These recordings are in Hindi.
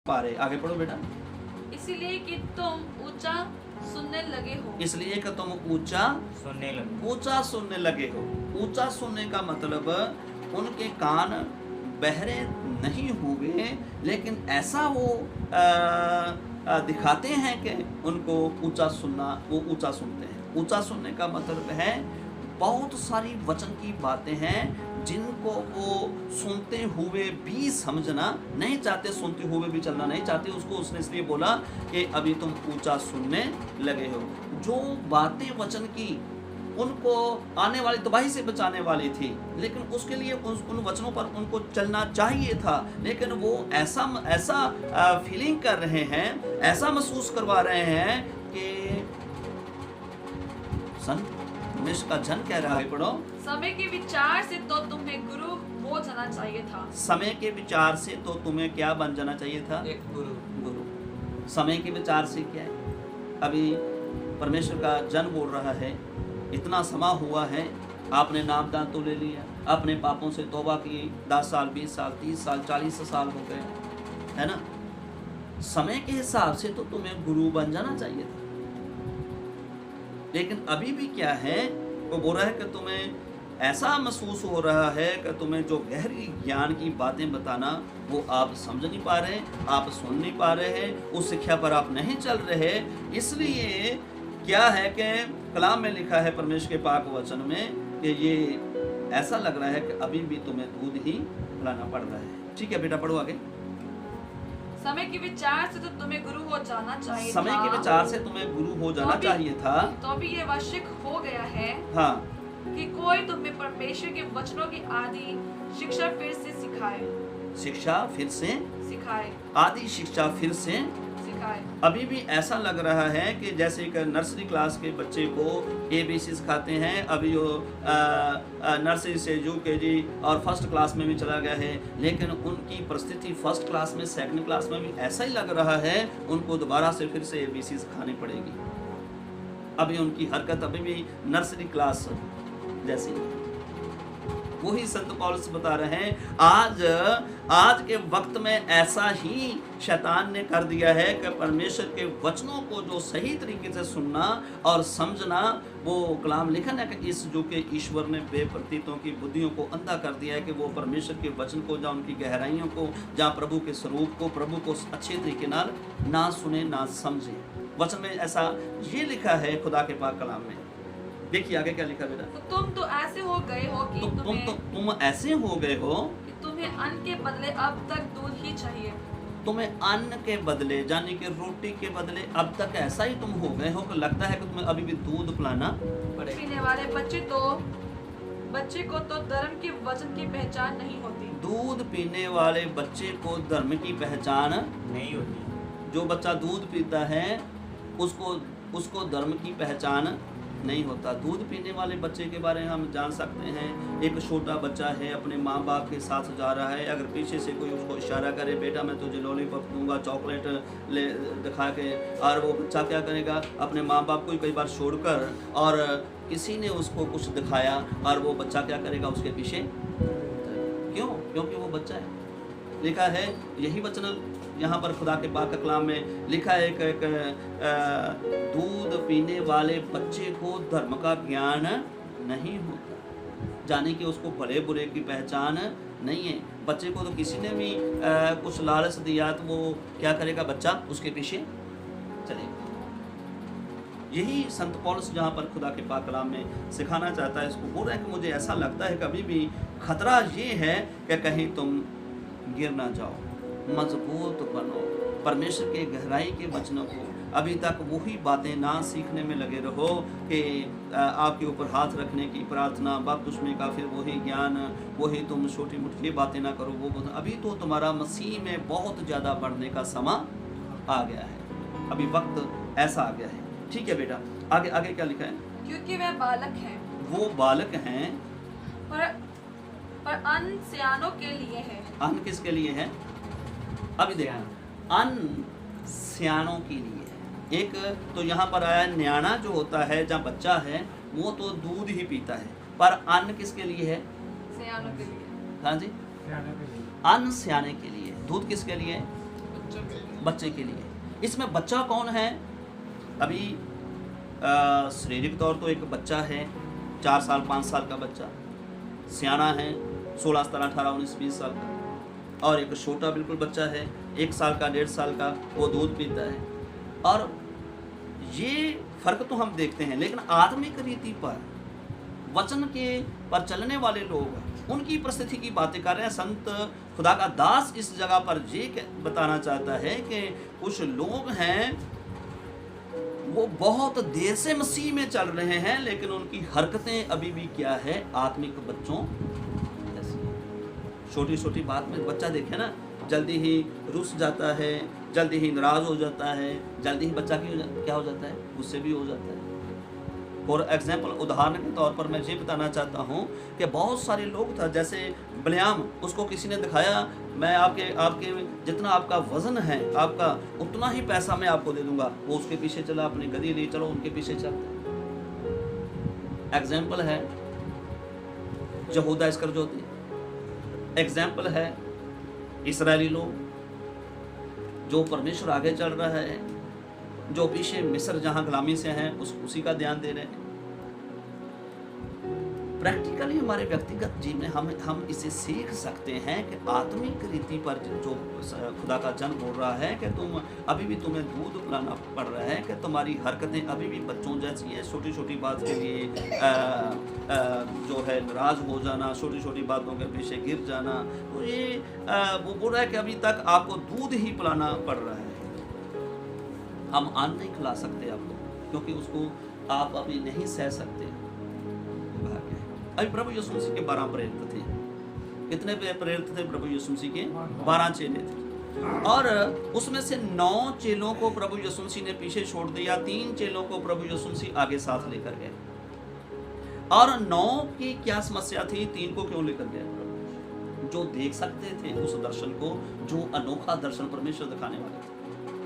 पा रहे। आगे पढ़ो बेटा। इसलिए कि तुम ऊंचा सुनने लगे हो। इसलिए कि तुम ऊंचा सुनने लगे हो। ऊंचा सुनने का मतलब उनके कान बहरे नहीं हुए, लेकिन ऐसा वो दिखाते हैं कि उनको ऊंचा सुनना, वो ऊंचा सुनते हैं। ऊंचा सुनने का मतलब है बहुत सारी वचन की बातें हैं जिनको वो सुनते हुए भी समझना नहीं चाहते, सुनते हुए भी चलना नहीं चाहते। उसको उसने इसलिए बोला कि अभी तुम ऊंचा सुनने लगे हो। जो बातें वचन की उनको आने वाली तबाही से बचाने वाली थी, लेकिन उसके लिए उन वचनों पर उनको चलना चाहिए था, लेकिन वो ऐसा फीलिंग कर रहे हैं, ऐसा महसूस करवा रहे हैं कि संत मिश का जन कह रहा है, पढ़ो। समय के विचार से तो तुम्हें गुरु हो जाना चाहिए था। समय के विचार से तो तुम्हें क्या बन जाना चाहिए था? एक गुरु। समय के विचार से क्या है? अभी परमेश्वर का जन बोल रहा है, इतना समय हुआ है, आपने नामदान तो ले लिया, अपने पापों से तौबा की, 10 साल 20 साल 30 साल 40 साल हो गए, है ना? समय के हिसाब से तो तुम्हें गुरु बन जाना चाहिए था, लेकिन अभी भी क्या है, वो बोल रहा है कि तुम्हें ऐसा महसूस हो रहा है कि तुम्हें जो गहरी ज्ञान की बातें बताना वो आप समझ नहीं पा रहे, आप सुन नहीं पा रहे हैं, उस शिक्षा पर आप नहीं चल रहे। इसलिए क्या है कि कलाम में लिखा है परमेश्वर के पाक वचन में कि ये ऐसा लग रहा है कि अभी भी तुम्हें दूध ही पिलाना पड़ रहा है। ठीक है बेटा, पढ़ो आगे। समय के विचार से तो तुम्हें गुरु हो जाना चाहिए था। समय के विचार से तुम्हें गुरु हो जाना चाहिए था। तो भी ये आवश्यक हो गया है, हाँ, कि कोई तुम्हें परमेश्वर के वचनों की आदि शिक्षा फिर से सिखाए। शिक्षा फिर से सिखाए आदि शिक्षा फिर से सिखाए। अभी भी ऐसा लग रहा है कि जैसे एक नर्सरी क्लास के बच्चे को ABC सिखाते हैं, अभी वो नर्सरी से UKG और फर्स्ट क्लास में भी चला गया है, लेकिन उनकी परिस्थिति फर्स्ट क्लास में, सेकंड क्लास में भी ऐसा ही लग रहा है, उनको दोबारा से फिर से ABC सिखानी पड़ेगी। अभी उनकी हरकत अभी भी नर्सरी क्लास जैसी। वही संत पौलुस बता रहे हैं, आज के वक्त में ऐसा ही शैतान ने कर दिया है कि परमेश्वर के वचनों को जो सही तरीके से सुनना और समझना, वो कलाम लिखन है कि इस जो कि ईश्वर ने बेप्रतीतों की बुद्धियों को अंधा कर दिया है कि वो परमेश्वर के वचन को, जहाँ उनकी गहराइयों को, जहाँ प्रभु के स्वरूप को, प्रभु को अच्छे तरीके ना सुने ना समझे। वचन में ऐसा ये लिखा है खुदा के पाक कलाम में। देखिए आगे क्या लिखा बेटा। तो तुम तो ऐसे हो गए हो कि तुम ऐसे हो गए हो कि तुम्हें अन्न के बदले अब तक दूध ही चाहिए। तुम्हें अन्न के बदले, यानी कि रोटी के बदले अब तक ऐसा ही तुम हो गए हो कि लगता है कि तुम्हें अभी भी दूध पिलाना पड़ेगा। पीने वाले बच्चे को तो धर्म के वचन की पहचान नहीं होती। दूध पीने वाले बच्चे को धर्म की पहचान नहीं होती। जो बच्चा दूध पीता है उसको धर्म की पहचान नहीं होता। दूध पीने वाले बच्चे के बारे में हम जान सकते हैं, एक छोटा बच्चा है, अपने माँ बाप के साथ जा रहा है, अगर पीछे से कोई उसको इशारा करे, बेटा मैं तुझे लॉलीपॉप दूंगा, चॉकलेट ले दिखा के, और वो बच्चा क्या करेगा, अपने माँ बाप को कई बार छोड़कर, और किसी ने उसको कुछ दिखाया और वो बच्चा क्या करेगा, उसके पीछे। क्यों? क्योंकि वो बच्चा है। लिखा है यही वचन यहाँ पर खुदा के पाक कलाम में लिखा है कि दूध पीने वाले बच्चे को धर्म का ज्ञान नहीं होता, जाने कि उसको भले बुरे की पहचान नहीं है। बच्चे को तो किसी ने भी कुछ लालच दिया तो वो क्या करेगा, बच्चा उसके पीछे चलेगा। यही संत पौलुस जहाँ पर खुदा के पाक कलाम में सिखाना चाहता है, इसको बोल रहा है कि मुझे ऐसा लगता है कभी भी खतरा ये है कि कहीं तुम गिर ना जाओ, मजबूत बनो, परमेश्वर के गहराई के वचनों को अभी तक वही बातें ना सीखने में लगे रहो कि आपके ऊपर हाथ रखने की प्रार्थना, बपतिस्मे का फिर वही ज्ञान, वही तुम छोटी मोटी बातें ना करो। वो अभी तो तुम्हारा मसीह में बहुत ज़्यादा बढ़ने का समय आ गया है, अभी वक्त ऐसा आ गया है। ठीक है बेटा, आगे आगे क्या लिखा है। क्योंकि वह बालक हैं, वो बालक हैं, पर अन्न सियानों के लिए है। अन्न किसके लिए है? अभी देखना, अन्न सियानों के लिए है। एक तो यहाँ पर आया न्याणा जो होता है, जहाँ बच्चा है वो तो दूध ही पीता है, पर अन्न किसके लिए है? सियानों के लिए। हाँ जी, अन्न सियाने के लिए। दूध किसके लिए? बच्चे के लिए। इसमें बच्चा कौन है? अभी शारीरिक तौर तो एक बच्चा है, 4 साल 5 साल का बच्चा, सियाना है 16 17 18 19 20 साल का, और एक छोटा बिल्कुल बच्चा है 1 साल का 1.5 साल का, वो दूध पीता है। और ये फर्क तो हम देखते हैं, लेकिन आत्मिक रीति पर वचन के पर चलने वाले लोग उनकी परिस्थिति की बातें कर रहे हैं। संत खुदा का दास इस जगह पर ये बताना चाहता है कि कुछ लोग हैं वो बहुत देर से मसीह में चल रहे हैं, लेकिन उनकी हरकतें अभी भी क्या है? आत्मिक बच्चों जैसी। छोटी छोटी बात में बच्चा देखे ना, जल्दी ही रुस जाता है, जल्दी ही नाराज हो जाता है, जल्दी ही बच्चा क्या हो जाता है? गुस्से भी हो जाता है। फॉर एग्जाम्पल, उदाहरण के तौर पर मैं ये बताना चाहता हूँ कि बहुत सारे लोग था, जैसे बिलाम, उसको किसी ने दिखाया, मैं आपके जितना आपका वजन है आपका उतना ही पैसा मैं आपको दे दूंगा। वो उसके पीछे चला, अपनी गधी ली, चलो उनके पीछे चलते। एग्जाम्पल है यहूदा इस्करियोती, एग्जाम्पल है इस्राएली लोग, जो परमेश्वर आगे चल रहा है, जो पीछे मिस्र जहाँ गुलामी से हैं उसी का ध्यान दे रहे हैं। प्रैक्टिकली हमारे व्यक्तिगत जीवन में हम इसे सीख सकते हैं कि आत्मिक रीति पर जो खुदा का जन बोल रहा है कि अभी भी तुम्हें दूध पिलाना पड़ रहा है, कि तुम्हारी हरकतें अभी भी बच्चों जैसी हैं। छोटी छोटी बात के लिए जो है नाराज हो जाना, छोटी छोटी बातों के पीछे गिर जाना, तो ये वो बोल रहा है कि अभी तक आपको दूध ही पिलाना पड़ रहा है। हम अन्न नहीं खिला सकते आपको, क्योंकि उसको आप अभी नहीं सह सकते। अभी प्रभु यीशु मसीह के 12 प्रेरित थे। कितने प्रेरित थे प्रभु यीशु मसीह के? 12 चेले थे, और उसमें से 9 चेलों को प्रभु यीशु मसीह ने पीछे छोड़ दिया, 3 चेलों को प्रभु यीशु मसीह आगे साथ लेकर गए। और 9 की क्या समस्या थी? 3 को क्यों लेकर गए? जो देख सकते थे उस दर्शन को, जो अनोखा दर्शन परमेश्वर दिखाने वाले थे,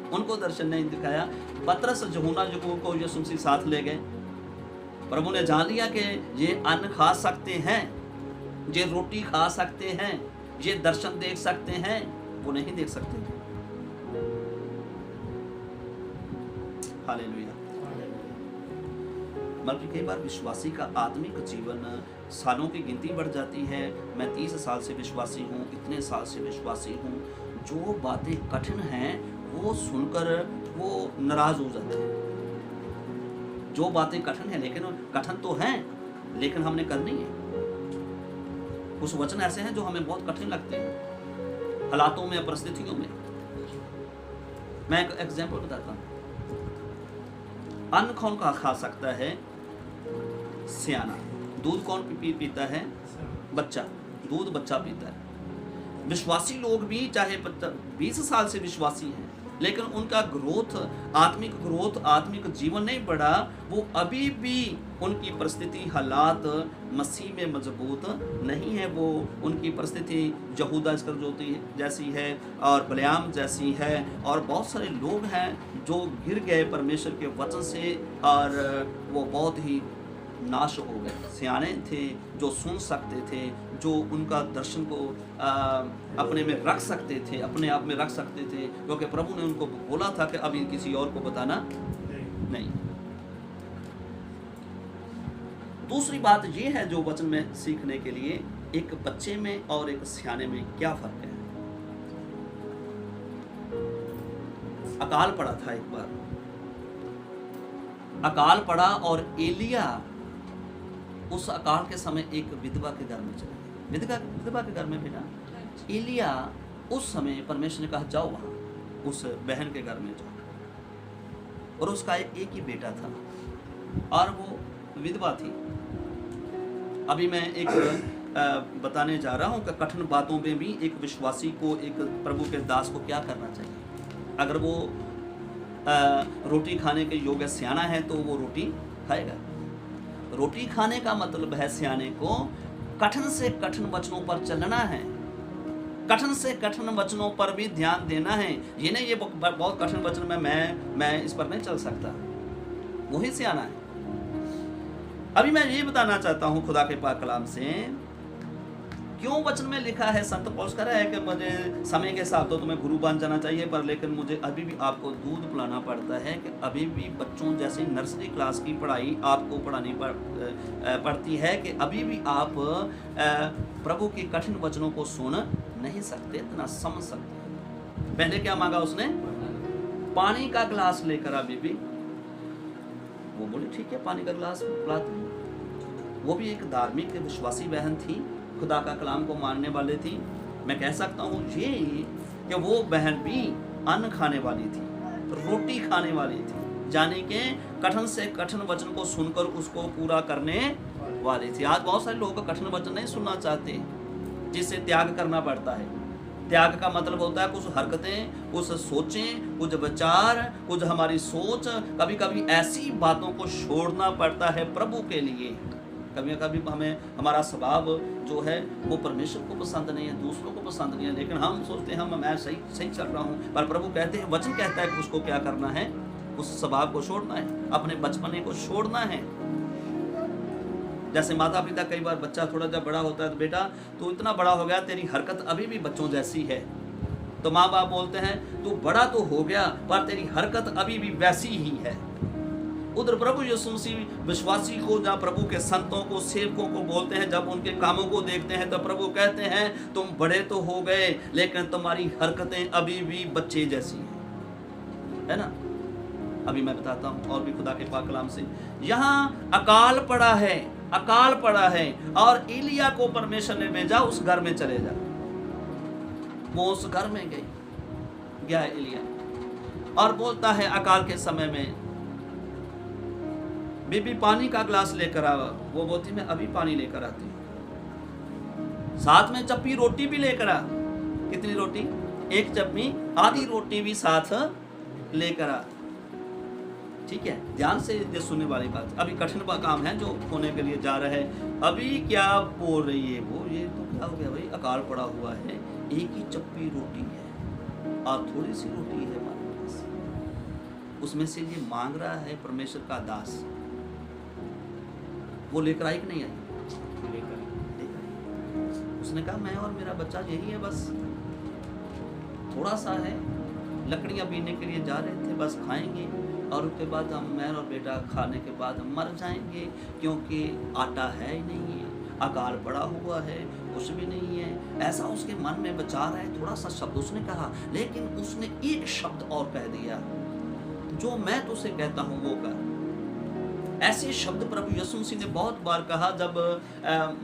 उनको दर्शन नहीं दिखाया। पतरस यूहन्ना को यीशु मसीह साथ ले गए। प्रभु ने जान लिया कि ये अन्न खा सकते हैं, ये रोटी खा सकते हैं, ये दर्शन देख सकते हैं, वो नहीं देख सकते। हालेलुया। बल्कि कई बार विश्वासी का आत्मिक जीवन सालों की गिनती बढ़ जाती है। मैं 30 साल से विश्वासी हूँ, इतने साल से विश्वासी हूँ। जो बातें कठिन हैं वो सुनकर वो नाराज हो जाते हैं। जो बातें कठिन है, लेकिन कठिन तो हैं, लेकिन हमने करनी है। कुछ वचन ऐसे हैं जो हमें बहुत कठिन लगते हैं हालातों में, परिस्थितियों में। मैं एक एग्जांपल बताता हूँ। अन्न कौन का खा सकता है? सियाना। दूध कौन पीता है? बच्चा। दूध बच्चा पीता है। विश्वासी लोग भी चाहे 20 साल से विश्वासी हैं, लेकिन उनका ग्रोथ, आत्मिक जीवन नहीं बढ़ा। वो अभी भी उनकी परिस्थिति, हालात मसीह में मजबूत नहीं है। वो उनकी परिस्थिति यहूदा इस्करियोती जैसी है और बिलाम जैसी है, और बहुत सारे लोग हैं जो गिर गए परमेश्वर के वचन से, और वो बहुत ही नाश हो गए। सियाने थे जो सुन सकते थे, जो उनका दर्शन को अपने में रख सकते थे, अपने आप में रख सकते थे, क्योंकि प्रभु ने उनको बोला था कि अभी किसी और को बताना नहीं। दूसरी बात ये है जो वचन में सीखने के लिए, एक बच्चे में और एक सियाने में क्या फर्क है। अकाल पड़ा था एक बार, अकाल पड़ा, और एलिया उस अकाल के समय एक विधवा के घर में चला गया। विधवा के घर में बेटा एलिया उस समय परमेश्वर ने कहा जाओ वहाँ उस बहन के घर में जाओ, और उसका एक ही बेटा था और वो विधवा थी। अभी मैं एक बताने जा रहा हूँ कि कठिन बातों में भी एक विश्वासी को, एक प्रभु के दास को क्या करना चाहिए। अगर वो रोटी खाने के योग्य सियाना है तो वो रोटी खाएगा। रोटी खाने का मतलब है सियाने को कठिन से कठिन वचनों पर चलना है, कठिन से कठिन वचनों पर भी ध्यान देना है। ये नहीं ये बहुत कठिन वचन में मैं इस पर नहीं चल सकता, वही सियाना है। अभी मैं ये बताना चाहता हूँ खुदा के पाक कलाम से क्यों वचन में लिखा है, संत पौलुस कह रहा है कि मुझे समय के हिसाब तो तुम्हें गुरु बन जाना चाहिए, पर लेकिन मुझे अभी भी आपको दूध पिलाना पड़ता है कि अभी भी बच्चों जैसे नर्सरी क्लास की पढ़ाई आपको पढ़ानी पड़ती है कि अभी भी आप प्रभु के कठिन वचनों को सुन नहीं सकते, इतना समझ सकते। पहले क्या मांगा उसने? पानी का गिलास लेकर आ बीबी। वो बोली ठीक है, पानी का गिलास पिलाते हैं। वो भी एक धार्मिक विश्वासी बहन थी, खुदा का कलाम को मानने वाले थी। मैं कह सकता हूँ ये कि वो बहन भी अन्न खाने वाली थी, रोटी खाने वाली थी, जाने के कठिन से कठिन वचन को सुनकर उसको पूरा करने वाली थी। आज बहुत सारे लोग कठिन वचन नहीं सुनना चाहते, जिससे त्याग करना पड़ता है। त्याग का मतलब होता है कुछ हरकतें, कुछ सोचें, कुछ विचार, कुछ हमारी सोच, कभी कभी ऐसी बातों को छोड़ना पड़ता है प्रभु के लिए। कभी कभी हमें हमारा स्वभाव जो है वो परमेश्वर को पसंद नहीं है, दूसरों को पसंद नहीं है, लेकिन हम सोचते हैं मैं सही चल रहा हूँ, पर प्रभु कहते हैं, वचन कहता है कि उसको क्या करना है, उस स्वभाव को छोड़ना है, अपने बचपने को छोड़ना है। जैसे माता पिता कई बार बच्चा थोड़ा जब बड़ा होता है तो बेटा तू इतना बड़ा हो गया, तेरी हरकत अभी भी बच्चों जैसी है, तो माँ बाप बोलते हैं तू बड़ा तो हो गया पर तेरी हरकत अभी भी वैसी ही है। उधर प्रभु यीशु मसीह विश्वासी को, जहाँ प्रभु के संतों को, सेवकों को बोलते हैं, जब उनके कामों को देखते हैं तो प्रभु कहते हैं तुम बड़े तो हो गए लेकिन तुम्हारी हरकतें अभी भी बच्चे जैसी है ना। अभी मैं बताता हूँ और भी खुदा के पाक कलाम से। यहाँ अकाल पड़ा है, अकाल पड़ा है और एलिया को परमेश्वर ने भेजा उस घर में चले जा। वो उस घर में गया एलिया और बोलता है अकाल के समय में बीबी पानी का ग्लास लेकर आ। वो बोलती मैं अभी पानी लेकर आती हूँ, साथ में चप्पी रोटी भी लेकर आ। कितनी रोटी? एक चप्पी, आधी रोटी भी साथ लेकर आ। ठीक है, ध्यान से ये सुनने वाली बात। अभी कठिन काम है जो होने के लिए जा रहा है। अभी क्या बोल रही है वो, ये तो क्या हो गया भाई, अकाल पड़ा हुआ है, एक ही चप्पी रोटी है और थोड़ी सी रोटी है हमारे पास, उसमें से ये मांग रहा है परमेश्वर का दास। वो लेकर आई कि नहीं आई? लेकर। उसने कहा मैं और मेरा बच्चा यही है, बस थोड़ा सा है, लकड़ियां बीनने के लिए जा रहे थे, बस खाएंगे और उसके बाद हम, मैं और बेटा खाने के बाद हम मर जाएंगे, क्योंकि आटा है ही नहीं है, अकाल पड़ा हुआ है, कुछ भी नहीं है। ऐसा उसके मन में विचार है। थोड़ा सा शब्द उसने कहा, लेकिन उसने एक शब्द और कह दिया, जो मैं तुझसे कहता हूँ वो कर। ऐसे शब्द प्रभु यीशु मसीह ने बहुत बार कहा। जब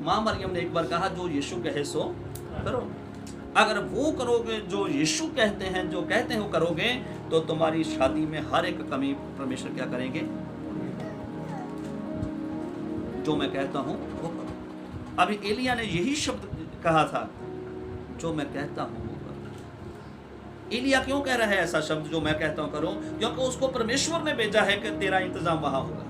माँ मरियम ने एक बार कहा जो यीशु कहे सो करो। अगर वो करोगे जो यीशु कहते हैं, जो कहते हैं वो करोगे, तो तुम्हारी शादी में हर एक कमी परमेश्वर क्या करेंगे? जो मैं कहता हूं वो करो। अभी एलिया ने यही शब्द कहा था, जो मैं कहता हूं वो करो। एलिया क्यों कह रहा है ऐसा शब्द, जो मैं कहता हूं करो? क्योंकि उसको परमेश्वर ने भेजा है कि तेरा इंतजाम वहां होगा।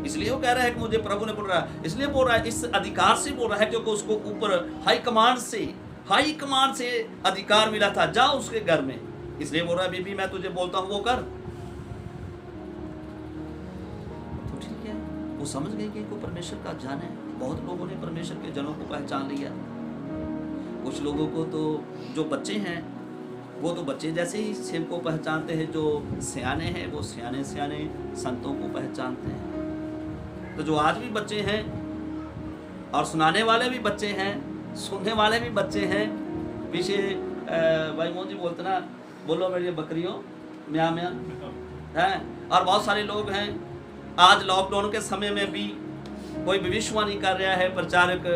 इसलिए वो कह रहा है कि मुझे प्रभु ने बोल रहा है, इसलिए बोल रहा है, इस अधिकार से बोल रहा है क्योंकि उसको ऊपर हाई कमांड से अधिकार मिला था, जा उसके घर में। इसलिए बोल रहा है बीबी मैं तुझे बोलता हूं वो कर। तो ठीक है, वो समझ गई कि को परमेश्वर का जान है। बहुत लोगों ने परमेश्वर के जनों को पहचान लिया। कुछ लोगों को तो जो बच्चे हैं वो तो बच्चे जैसे ही सेव को पहचानते हैं, जो सियाने हैं वो सियाने संतों को पहचानते हैं। तो जो आज भी बच्चे हैं और सुनाने वाले भी बच्चे हैं, सुनने वाले भी बच्चे हैं। पीछे भाई मोदी बोलते ना, बोलो मेरी बकरियों म्या म्या है। और बहुत सारे लोग हैं आज लॉकडाउन के समय में भी कोई भविष्यवाणी कर रहा है, प्रचारक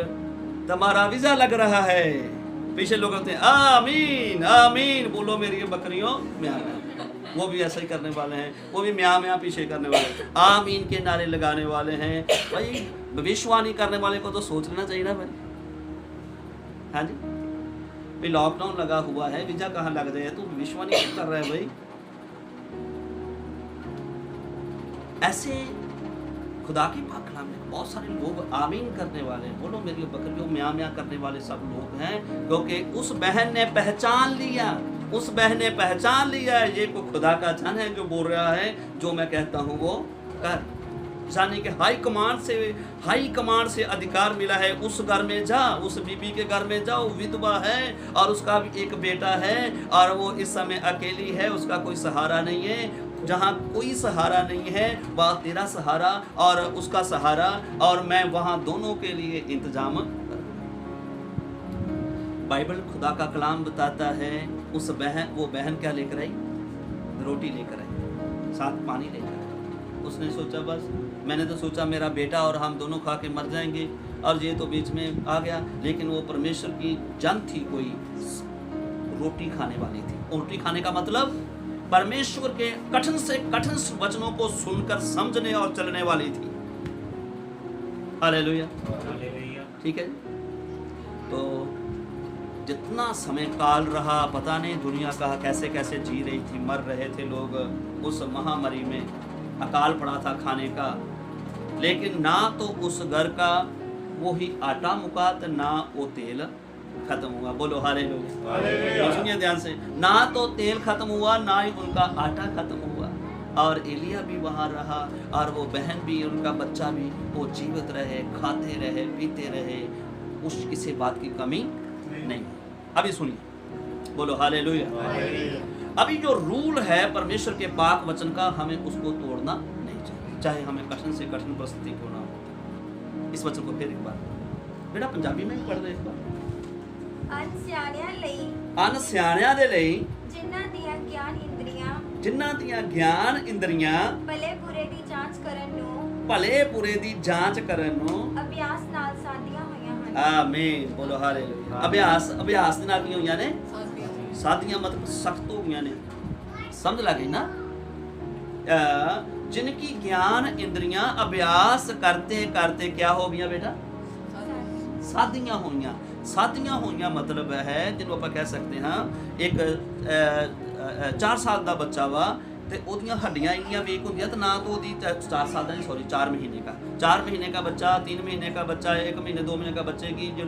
तुम्हारा वीजा लग रहा है। पीछे लोग होते हैं आमीन आमीन, बोलो मेरी बकरियों म्या म्या। वो भी ऐसा ही करने वाले हैं, वो भी म्या म्या पीछे करने वाले हैं, आमीन के नारे लगाने वाले हैं। भाई भविष्यवाणी करने वाले को तो सोच लेना चाहिए ना भाई। हाँ जी, भाई लॉकडाउन लगा हुआ है, वीजा कहाँ लग रहा है, तू भविष्यवाणी क्यों कर रहा है भाई? ऐसे खुदा की पाक कलाम में बहुत सारे लोग आमीन करने वाले, बोलो मेरी बकरियों म्या म्या करने वाले सब लोग हैं, क्योंकि उस बहन ने पहचान लिया, उस बहन ने पहचान लिया ये को खुदा का जन है जो बोल रहा है जो मैं कहता हूँ वो कर। यानी कि हाई कमांड से अधिकार मिला है। उस घर में जा, उस बीबी के घर में जाओ, विधवा है और उसका भी एक बेटा है और वो इस समय अकेली है, उसका कोई सहारा नहीं है। जहाँ कोई सहारा नहीं है वह तेरा सहारा और उसका सहारा, और मैं वहाँ दोनों के लिए इंतजाम करूँगा। बाइबल खुदा का कलाम बताता है वो बहन क्या लेकर आई? रोटी लेकर आई, साथ पानी लेकर आई। उसने सोचा बस, मैंने तो सोचा मेरा बेटा और हम दोनों खा के मर जाएंगे और ये तो बीच में आ गया। लेकिन वो परमेश्वर की जन थी, कोई रोटी खाने वाली थी। रोटी खाने का मतलब परमेश्वर के कठिन से कठिन वचनों को सुनकर समझने और चलने वाली थी। हालेलुया, ठीक है। तो जितना समय काल रहा, पता नहीं दुनिया का कैसे कैसे जी रही थी, मर रहे थे लोग। उस महामारी में अकाल पड़ा था खाने का, लेकिन ना तो उस घर का वो ही आटा मुका, ना वो तेल खत्म हुआ। बोलो हालेलुया। सुनिए ध्यान से, ना तो तेल खत्म हुआ, ना ही उनका आटा खत्म हुआ। और एलिया भी वहाँ रहा और वो बहन भी, उनका बच्चा भी, वो जीवित रहे, खाते रहे, पीते रहे, उस किसी बात की कमी नहीं। अभी सुनिए, बोलो हालेलुया। अभी जो रूल है परमेश्वर के पाक वचन का, हमें उसको तोड़ना नहीं चाहिए, चाहे हमें कठिन से कठिन परिस्थिति क्यों ना हो। इस वचन को फिर एक बार बेटा पंजाबी में ही पढ़ दे एक बार। अन सियाणिਆਂ ਦੇ ਲਈ ਜਿਨ੍ਹਾਂ ਦੀਆਂ ਗਿਆਨ ਇੰਦਰੀਆਂ ਭਲੇ ਬੁਰੇ ਦੀ ਜਾਂਚ ਕਰਨ ਨੂੰ ਅਭਿਆਸ ਨਾਲ ਸਾਧੀਆਂ ਹੋਈਆਂ ਹਨ। ਆਮੀਨ, ਬੋਲੋ ਹਾਲੇਲੂਇਆ। ਅਭਿਆਸ ਦੇ ਨਾਲ ਕੀ ਹੋਈਆਂ ਨੇ? ਸਾਧੀਆਂ मतलब सख्त हो गया ने। समझ लगी ना? जिनकी ज्ञान इंद्रियां अभ्यास करते करते क्या हो गया बेटा? साधियां होइयां। साधियां होइयां मतलब है जिन्हों आप कह सकते हैं एक 4 साल का बच्चा वा ते ओदियां हड्डियां इन्नियां वीक होंदियां ते ना तो ओदी 4 साल का नहीं, सॉरी 4 महीने का, 4 महीने का बच्चा, 3 महीने का बच्चा, 1 महीने 2 महीने का बच्चे की जो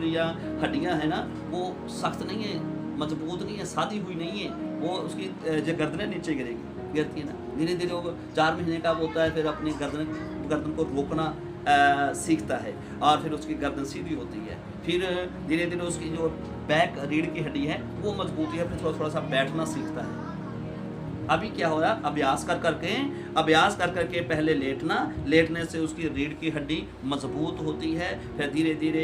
हड्डियां है ना वो सख्त नहीं है, मजबूत नहीं है, सादी हुई नहीं है। वो उसकी जो गर्दनें नीचे गिरती है ना, धीरे धीरे वो 4 महीने का होता है, फिर अपनी गर्दन को रोकना सीखता है और फिर उसकी गर्दन सीधी होती है। फिर धीरे धीरे उसकी जो बैक रीढ़ की हड्डी है वो मजबूती है, फिर थोड़ा सा बैठना सीखता है। अभी क्या हो रहा है? अभ्यास कर करके पहले लेटने से उसकी रीढ़ की हड्डी मजबूत होती है, फिर धीरे धीरे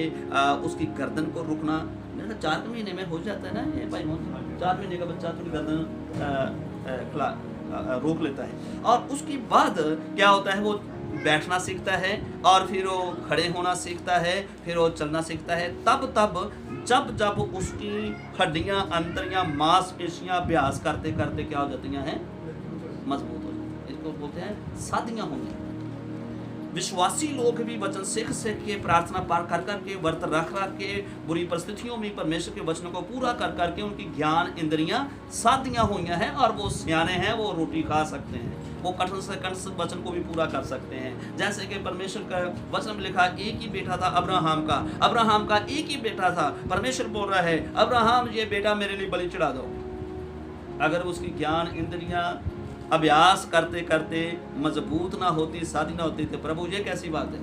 उसकी गर्दन को रुकना। मेरा 4 महीने में हो जाता है ना ये भाई, 4 महीने का बच्चा थोड़ी गर्दन रोक लेता है। और उसके बाद क्या होता है? वो बैठना सीखता है और फिर वो खड़े होना सीखता है, फिर वो चलना सीखता है। तब जब उसकी हड्डियां, अंतरियां, मांसपेशियां अभ्यास करते करते क्या हो जाती हैं? मजबूत हो जाती हैं। इसको बोलते हैं साधियां होंगी। विश्वासी लोग भी वचन सीख के, प्रार्थना पार कर करके, व्रत रख के, बुरी परिस्थितियों में परमेश्वर के वचनों को पूरा कर करके उनकी ज्ञान इंद्रियां साधियां हुई हैं और वो सियाने हैं, वो रोटी खा सकते हैं, वो कठिन से कठिन वचन को भी पूरा कर सकते हैं। जैसे कि परमेश्वर का वचन में लिखा, एक ही बेटा था अब्राहम का एक ही बेटा था। परमेश्वर बोल रहा है, अब्राहम ये बेटा मेरे लिए बलि चढ़ा दो। अगर उसकी ज्ञान इंद्रियां अभ्यास करते करते मजबूत ना होती, साधी ना होती, तो प्रभु ये कैसी बात है?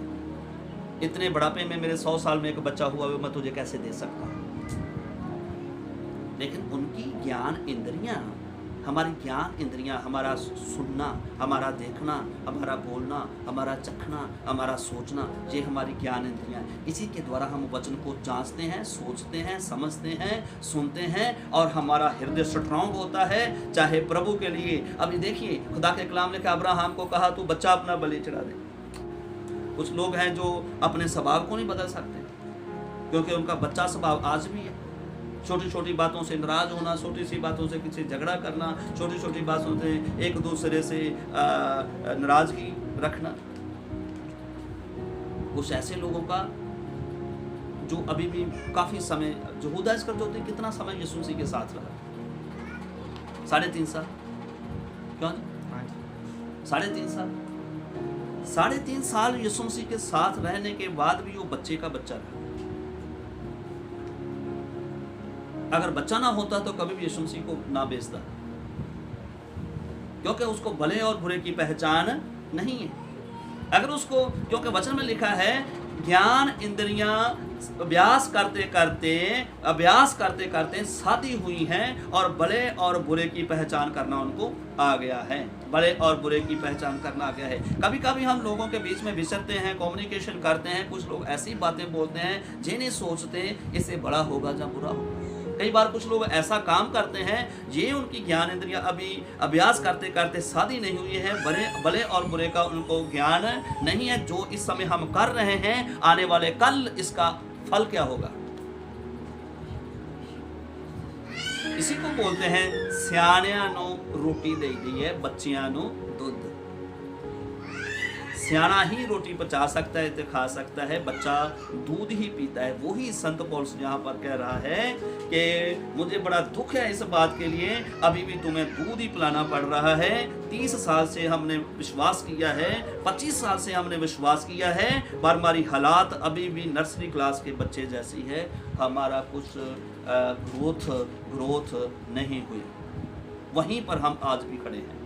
इतने बुढ़ापे में मेरे 100 साल में एक बच्चा हुआ, मैं तुझे कैसे दे सकता हूँ? लेकिन उनकी ज्ञान इंद्रियां, हमारी ज्ञान इंद्रियां, हमारा सुनना, हमारा देखना, हमारा बोलना, हमारा चखना, हमारा सोचना, ये हमारी ज्ञान इंद्रियां। इसी के द्वारा हम वचन को जांचते हैं, सोचते हैं, समझते हैं, सुनते हैं और हमारा हृदय स्ट्रांग होता है, चाहे प्रभु के लिए। अभी देखिए खुदा के कलाम ने अब्राहम को कहा तू बच्चा अपना बलि चढ़ा दे। कुछ लोग हैं जो अपने स्वभाव को नहीं बदल सकते, क्योंकि उनका बच्चा स्वभाव आज भी है। छोटी छोटी बातों से नाराज होना, छोटी सी बातों से किसी झगड़ा करना, छोटी छोटी बातों से एक दूसरे से नाराजगी रखना। कुछ ऐसे लोगों का जो अभी भी काफ़ी समय, जो यहूदा इस्करियोती कितना समय यीशु मसीह के साथ रहा? 3.5 साल। क्यों? 3.5 साल। 3.5 साल यीशु मसीह के साथ रहने के बाद भी वो बच्चे का बच्चा रहा। अगर बच्चा ना होता तो कभी भी यीशु मसीह को ना बेचता, क्योंकि उसको भले और बुरे की पहचान नहीं है। अगर उसको, क्योंकि वचन में लिखा है ज्ञान इंद्रियां अभ्यास करते करते साधी हुई हैं और भले और बुरे की पहचान करना उनको आ गया है। भले और बुरे की पहचान करना आ गया है। कभी कभी हम लोगों के बीच में विचरते हैं, कम्युनिकेशन करते हैं, कुछ लोग ऐसी बातें बोलते हैं जिन्हें सोचते इससे बड़ा होगा या बुरा होगा। कई बार कुछ लोग ऐसा काम करते हैं, ये उनकी ज्ञान इंद्रियां अभी अभ्यास करते करते शादी नहीं हुई है, भले और बुरे का उनको ज्ञान नहीं है। जो इस समय हम कर रहे हैं, आने वाले कल इसका फल क्या होगा। इसी को बोलते हैं सियाणियां नो रोटी दे दी है, बच्चियां नो दूध। सियाना ही रोटी पचा सकता है, तो खा सकता है, बच्चा दूध ही पीता है। वही संत पौलुस यहाँ पर कह रहा है कि मुझे बड़ा दुख है इस बात के लिए, अभी भी तुम्हें दूध ही पिलाना पड़ रहा है। 30 साल से हमने विश्वास किया है, 25 साल से हमने विश्वास किया है, पर हमारी हालात अभी भी नर्सरी क्लास के बच्चे जैसी है। हमारा कुछ ग्रोथ नहीं हुई, वहीं पर हम आज भी खड़े हैं।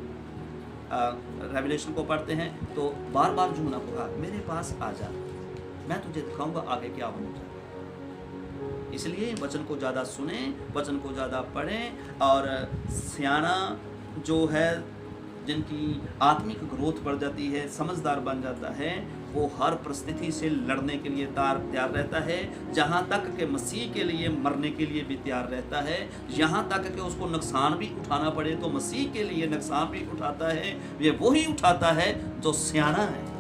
रेवलेशन को पढ़ते हैं तो बार बार जूना होगा, मेरे पास आ जा, मैं तुझे दिखाऊंगा आगे क्या होना चाहिए। इसलिए वचन को ज़्यादा सुने, वचन को ज़्यादा पढ़ें। और सियाना जो है, जिनकी आत्मिक ग्रोथ बढ़ जाती है, समझदार बन जाता है, वो हर परिस्थिति से लड़ने के लिए तैयार रहता है। जहाँ तक कि मसीह के लिए मरने के लिए भी तैयार रहता है। यहाँ तक कि उसको नुकसान भी उठाना पड़े तो मसीह के लिए नुकसान भी उठाता है। ये वही उठाता है जो सियाना है।